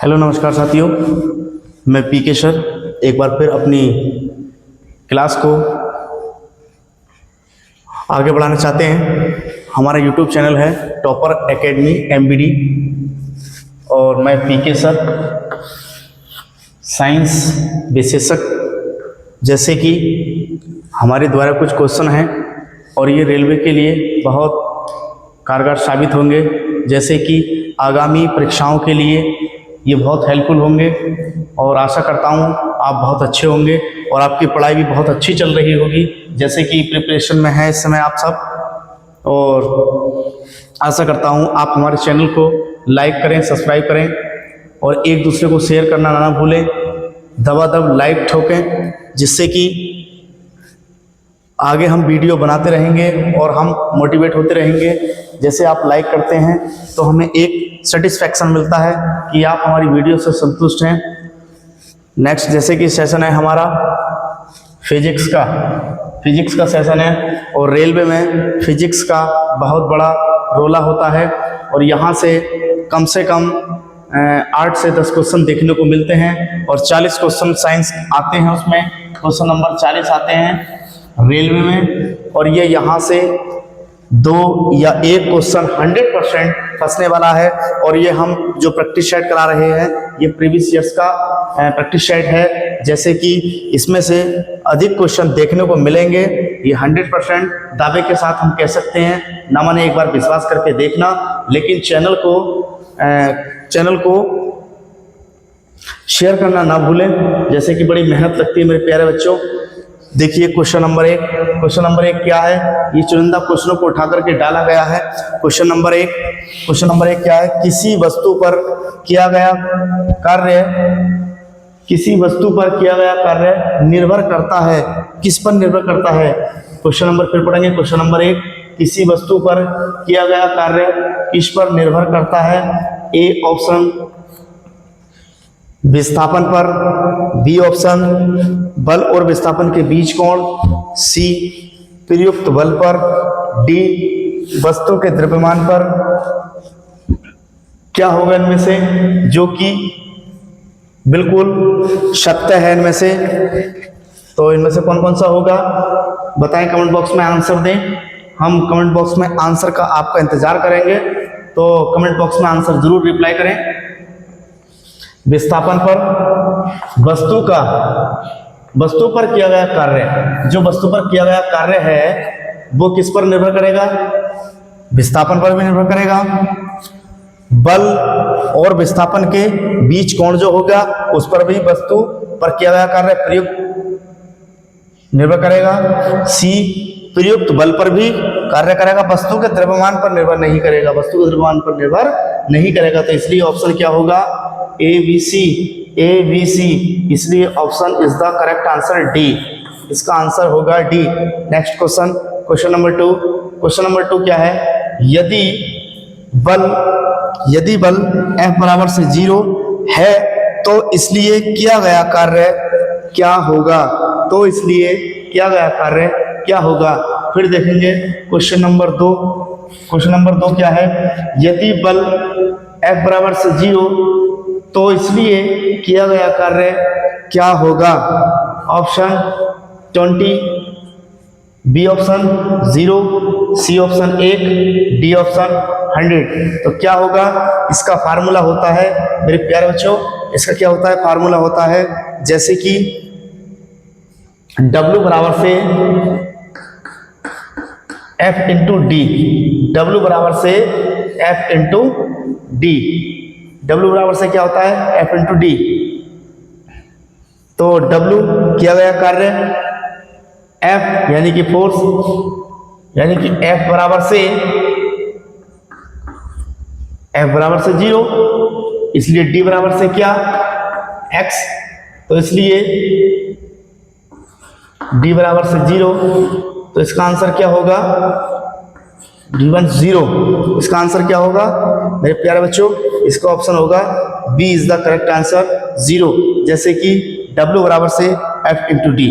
Hello नमस्कार साथियों, मैं पीके सर एक बार फिर अपनी क्लास को आगे बढ़ाना चाहते हैं। हमारा यूट्यूब चैनल है टॉपर एकेडमी एमबीडी और मैं पीके सर साइंस विशेषज्ञ। जैसे कि हमारे द्वारा कुछ क्वेश्चन हैं और ये रेलवे के लिए बहुत कारगर साबित होंगे, जैसे कि आगामी परीक्षाओं के लिए ये बहुत हेल्पफुल होंगे और आशा करता हूँ आप बहुत अच्छे होंगे और आपकी पढ़ाई भी बहुत अच्छी चल रही होगी, जैसे कि प्रिपरेशन में है इस समय आप सब। और आशा करता हूँ आप हमारे चैनल को लाइक करें, सब्सक्राइब करें और एक दूसरे को शेयर करना ना भूलें। दबादब लाइक ठोकें, जिससे कि आगे हम वीडियो बनाते रहेंगे और हम मोटिवेट होते रहेंगे। जैसे आप लाइक करते हैं तो हमें एक सेटिस्फैक्शन मिलता है कि आप हमारी वीडियो से संतुष्ट हैं। नेक्स्ट जैसे कि सेशन है हमारा फिजिक्स का सेशन है और रेलवे में फिजिक्स का बहुत बड़ा रोला होता है और यहाँ से कम 8 से 10 क्वेश्चन देखने को मिलते हैं और 40 क्वेश्चन साइंस आते हैं, उसमें क्वेश्चन नंबर 40 आते हैं रेलवे में। और ये यहाँ से 2 या 1 क्वेश्चन 100% फंसने वाला है। और ये हम जो प्रैक्टिस सेट करा रहे हैं ये प्रीवियस ईयर्स का प्रैक्टिस सेट है, जैसे कि इसमें से अधिक क्वेश्चन देखने को मिलेंगे। ये 100% दावे के साथ हम कह सकते हैं, ना माने एक बार विश्वास करके देखना। लेकिन चैनल को शेयर करना ना भूलें, जैसे कि बड़ी मेहनत लगती है मेरे प्यारे बच्चों। देखिए क्वेश्चन नंबर एक क्या है, ये चुनिंदा क्वेश्चनों को उठा करके डाला गया है। क्वेश्चन नंबर एक क्या है, किसी वस्तु पर किया गया कार्य निर्भर करता है, किस पर निर्भर करता है। क्वेश्चन नंबर फिर पढ़ेंगे। क्वेश्चन नंबर 1, किसी वस्तु पर किया गया कार्य किस पर निर्भर करता है। ए ऑप्शन विस्थापन पर, बी ऑप्शन बल और विस्थापन के बीच कोण, सी प्रयुक्त बल पर, डी वस्तु के द्रव्यमान पर। क्या होगा इनमें से जो कि बिल्कुल सत्य है इनमें से? तो इनमें से कौन कौन सा होगा बताएं, कमेंट बॉक्स में आंसर दें। हम कमेंट बॉक्स में आंसर का आपका इंतजार करेंगे, तो कमेंट बॉक्स में आंसर जरूर रिप्लाई करें। विस्थापन पर वस्तु पर किया गया कार्य, जो वस्तु पर किया गया कार्य है वो किस पर निर्भर करेगा? विस्थापन पर भी निर्भर करेगा। बल और विस्थापन के बीच कोण जो होगा उस पर भी वस्तु पर किया गया कार्य प्रयुक्त निर्भर करेगा। सी प्रयुक्त बल पर भी कार्य करेगा, वस्तु के द्रव्यमान पर निर्भर नहीं करेगा। तो इसलिए ऑप्शन क्या होगा? A B C. इसलिए option is the correct answer D. इसका आंसर होगा डी। नेक्स्ट क्वेश्चन नंबर 2 क्या है, यदि बल F बराबर से 0 है तो इसलिए किया गया कार्य क्या होगा? फिर देखेंगे क्वेश्चन नंबर 2 क्या है, यदि बल F बराबर से 0 तो इसलिए किया गया कार्य क्या होगा? Option 20, B option 0, C option 1, D option 100। तो क्या होगा? इसका फार्मूला होता है मेरे प्यारे बच्चों, इसका क्या होता है? फार्मूला होता है जैसे कि W बराबर से F इंटू डी। W बराबर से क्या होता है? F into D. तो W किया गया कार्य, F यानी कि फोर्स, यानी कि F बराबर से 0, इसलिए D बराबर से क्या? X। तो इसलिए D बराबर से 0, तो इसका आंसर क्या होगा? D1 0। इसका आंसर क्या होगा मेरे प्यारे बच्चों? इसका ऑप्शन होगा B is the correct answer 0। जैसे कि W बराबर से F इंटू डी,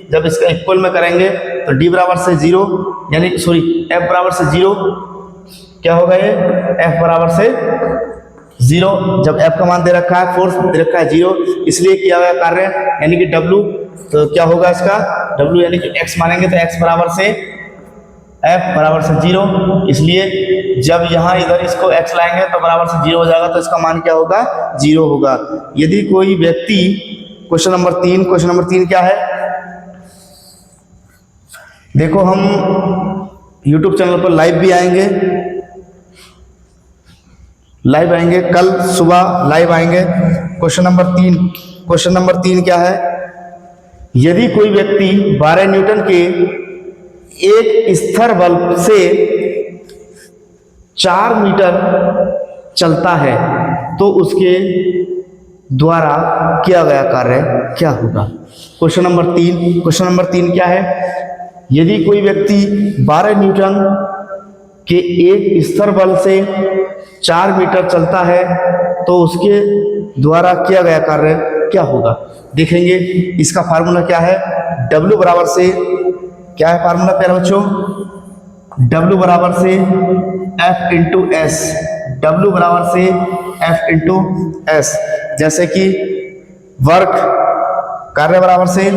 जब इसका इक्वल में करेंगे तो D बराबर से 0 F बराबर से 0 क्या होगा? ये F बराबर से जीरो, जब f का मान दे रखा है, फोर्स दे रखा है जीरो, इसलिए किया गया कार्य यानी कि W, तो क्या होगा इसका W यानी कि x मानेंगे तो x बराबर से f बराबर से जीरो, इसलिए जब यहाँ इधर इसको x लाएंगे तो बराबर से जीरो हो जाएगा, तो इसका मान क्या होगा, जीरो होगा। यदि कोई व्यक्ति, क्वेश्चन नंबर 3 क्या है, देखो हम YouTube चैनल पर लाइव भी आएंगे, कल सुबह लाइव आएंगे। क्वेश्चन नंबर 3 क्या है, यदि कोई व्यक्ति 12 न्यूटन के एक स्थिर बल से 4 मीटर चलता है तो उसके द्वारा किया गया कार्य क्या होगा। क्वेश्चन नंबर 3 क्या है, यदि कोई व्यक्ति 12 न्यूटन के एक स्थिर बल से 4 मीटर चलता है तो उसके द्वारा किया गया कार्य क्या होगा। देखेंगे इसका फार्मूला क्या है, W बराबर से, क्या है फार्मूला प्यारे बच्चों, W बराबर से F इंटू एस, W बराबर से F इंटू एस। जैसे कि वर्क कार्य बराबर से,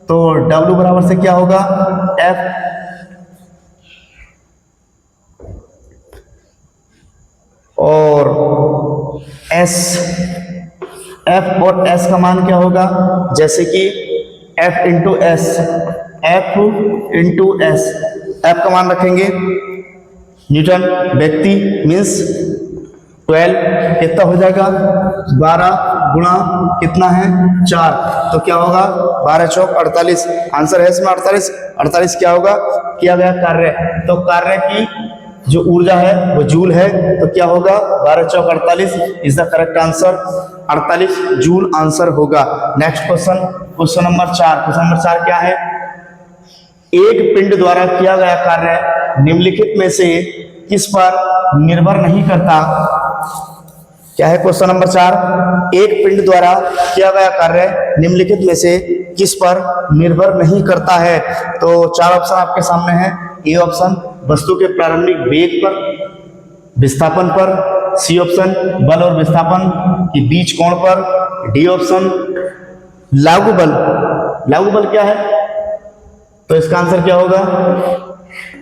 तो W बराबर से क्या होगा, F और S, F और S का मान क्या होगा, जैसे कि F into S, F into S, F का मान रखेंगे न्यूटन, व्यक्ति मीन्स 12 कितना हो जाएगा, 12 गुणा कितना है 4, तो क्या होगा 12 चौक 48, आंसर है इसमें 48 क्या होगा, किया गया कार्य, तो कार्य की जो ऊर्जा है वो जूल है, तो क्या होगा 12 चौक 48 is the correct answer, 48 joule answer होगा। नेक्स्ट क्वेश्चन नंबर 4 क्या है, एक पिंड द्वारा किया गया कार्य निम्नलिखित में से किस पर निर्भर नहीं करता। क्या है क्वेश्चन नंबर 4, एक पिंड द्वारा किया गया कार्य निम्नलिखित में से किस पर निर्भर नहीं करता है। तो 4 ऑप्शन आपके सामने हैं। ए ऑप्शन वस्तु के प्रारंभिक वेग पर, विस्थापन पर, सी ऑप्शन बल और विस्थापन के बीच कोण पर, डी ऑप्शन लागू बल क्या है, तो इसका आंसर क्या होगा,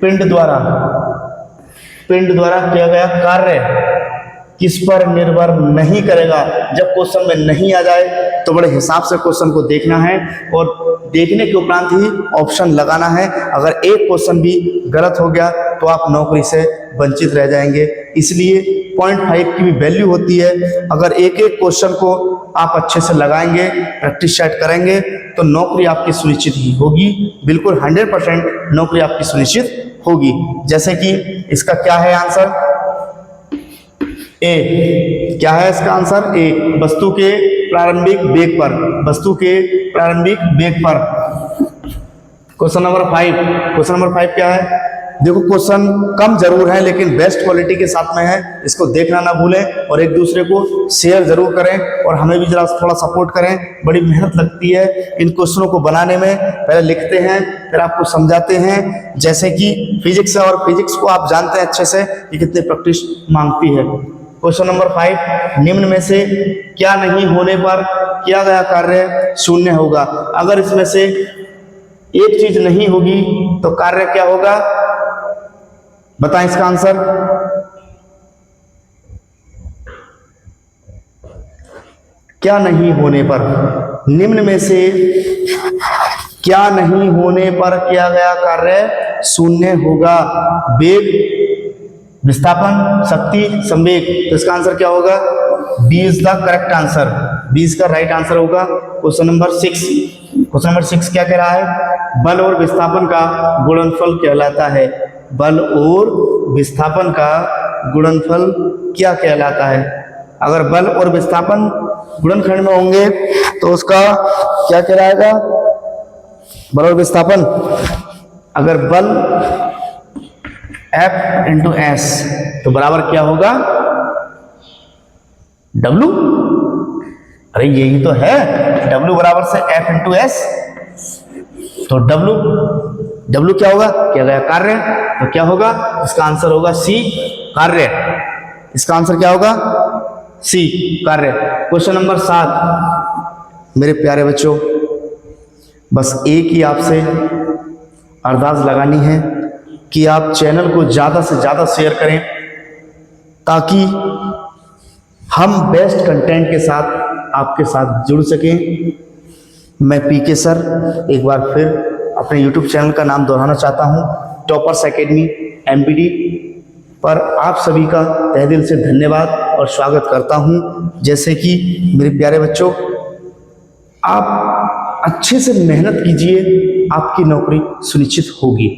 पिंड द्वारा किया गया कार्य किस पर निर्भर नहीं करेगा। जब क्वेश्चन में नहीं आ जाए तो बड़े हिसाब से क्वेश्चन को देखना है और देखने के उपरांत ही ऑप्शन लगाना है। अगर एक क्वेश्चन भी गलत हो गया तो आप नौकरी से वंचित रह जाएंगे। इसलिए 0.5 की भी वैल्यू होती है। अगर एक क्वेश्चन को आप अच्छे से लगाएंगे, प्रैक्टिस सेट करेंगे तो नौकरी आपकी सुनिश्चित ही होगी, बिल्कुल 100% नौकरी आपकी सुनिश्चित होगी। जैसे कि इसका क्या है आंसर, ए, क्या है इसका आंसर, ए, वस्तु के प्रारंभिक वेग पर। क्वेश्चन नंबर 5 क्या है, देखो क्वेश्चन कम जरूर है लेकिन बेस्ट क्वालिटी के साथ में है, इसको देखना ना भूलें और एक दूसरे को शेयर जरूर करें और हमें भी जरा थोड़ा सपोर्ट करें। बड़ी मेहनत लगती है इन क्वेश्चनों को बनाने में, पहले लिखते हैं फिर आपको समझाते हैं। जैसे कि फिजिक्स है और फिजिक्स को आप जानते हैं अच्छे से कि कितनी प्रैक्टिस मांगती है। क्वेश्चन नंबर 5, निम्न में से क्या नहीं होने पर किया गया कार्य शून्य होगा। अगर इसमें से एक चीज नहीं होगी तो कार्य क्या होगा, बताएं इसका आंसर। क्या नहीं होने पर, निम्न में से क्या नहीं होने पर किया गया कार्य शून्य होगा। वेग, विस्थापन, शक्ति, संवेग, तो इसका आंसर क्या होगा, B is the correct answer, B इसका राइट आंसर होगा। क्वेश्चन नंबर 6 क्या कह रहा है, बल और विस्थापन का गुणनफल कहलाता है। बल और विस्थापन का गुणनफल क्या कहलाता है। अगर बल और विस्थापन गुणनखंड में होंगे तो उसका क्या कहलाएगा, बल और विस्थापन। अगर बल F इंटू एस तो बराबर क्या होगा, W। अरे यही तो है, W बराबर से F इंटू एस, तो W क्या होगा, क्या गया कार्य, तो क्या होगा, इसका आंसर होगा C, कार्य। इसका आंसर क्या होगा, सी कार्य। क्वेश्चन नंबर 7 मेरे प्यारे बच्चों, बस एक ही आपसे अरदास लगानी है कि आप चैनल को ज़्यादा से ज़्यादा शेयर करें ताकि हम बेस्ट कंटेंट के साथ आपके साथ जुड़ सकें। मैं पीके सर एक बार फिर अपने यूट्यूब चैनल का नाम दोहराना चाहता हूं, टॉपर्स एकेडमी एमबीडी पर आप सभी का तहे दिल से धन्यवाद और स्वागत करता हूं। जैसे कि मेरे प्यारे बच्चों, आप अच्छे से मेहनत कीजिए, आपकी नौकरी सुनिश्चित होगी।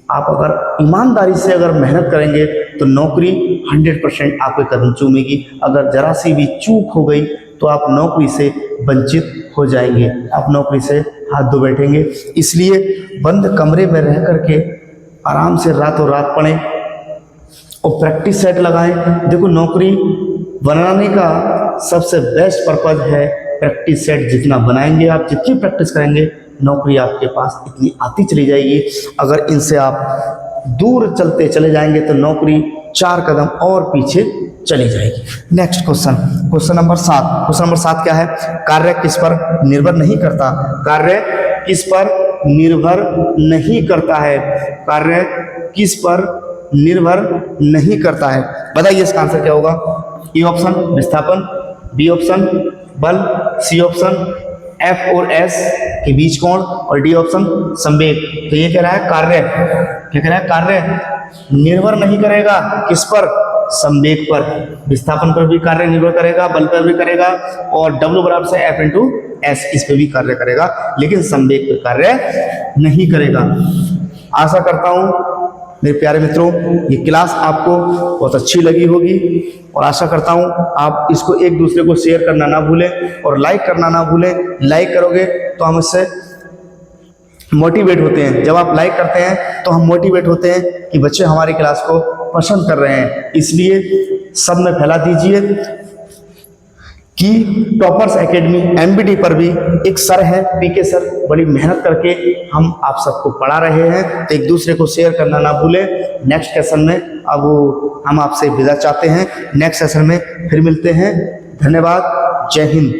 आप अगर ईमानदारी से अगर मेहनत करेंगे तो नौकरी 100% आपके कदम चूमेगी। अगर जरा सी भी चूक हो गई तो आप नौकरी से वंचित हो जाएंगे, आप नौकरी से हाथ धो बैठेंगे। इसलिए बंद कमरे में रह करके आराम से रातों रात पढ़ें और प्रैक्टिस सेट लगाएं। देखो, नौकरी बनाने का सबसे बेस्ट पर्पज है प्रैक्टिस सेट। जितना बनाएंगे आप, जितनी प्रैक्टिस करेंगे, नौकरी आपके पास इतनी आती चली जाएगी। अगर इनसे आप दूर चलते चले जाएंगे तो नौकरी 4 कदम और पीछे चली जाएगी। Next question, question number 7। Question number 7 क्या है? कार्य किस पर निर्भर नहीं करता? कार्य किस पर निर्भर नहीं करता है? कार्य किस पर निर्भर नहीं करता है? बताइए इसका आंसर क्या होगा? ए ऑप्शन विस्थापन, बी ऑप्शन बल, सी ऑप्शन एफ और एस के बीच कोण और डी ऑप्शन संवेग। तो ये कह रहा है कार्य, क्या कह रहा है? कार्य निर्भर नहीं करेगा किस पर? संवेग पर। विस्थापन पर भी कार्य निर्भर करेगा, बल पर भी करेगा और W बराबर से F इंटू एस, इस पे भी कार्य करेगा, लेकिन संवेग पर कार्य नहीं करेगा। आशा करता हूं मेरे प्यारे मित्रों ये क्लास आपको बहुत अच्छी लगी होगी और आशा करता हूं आप इसको एक दूसरे को शेयर करना ना भूलें और लाइक करना ना भूलें। लाइक करोगे तो हम इससे मोटिवेट होते हैं। जब आप लाइक करते हैं तो हम मोटिवेट होते हैं कि बच्चे हमारी क्लास को पसंद कर रहे हैं। इसलिए सब में फैला दीजिए कि टॉपर्स एकेडमी एमबीडी पर भी एक सर है, पीके सर, बड़ी मेहनत करके हम आप सबको पढ़ा रहे हैं। तो एक दूसरे को शेयर करना ना भूलें। नेक्स्ट सेशन में अब हम आपसे विदा चाहते हैं। नेक्स्ट सेशन में फिर मिलते हैं। धन्यवाद। जय हिंद।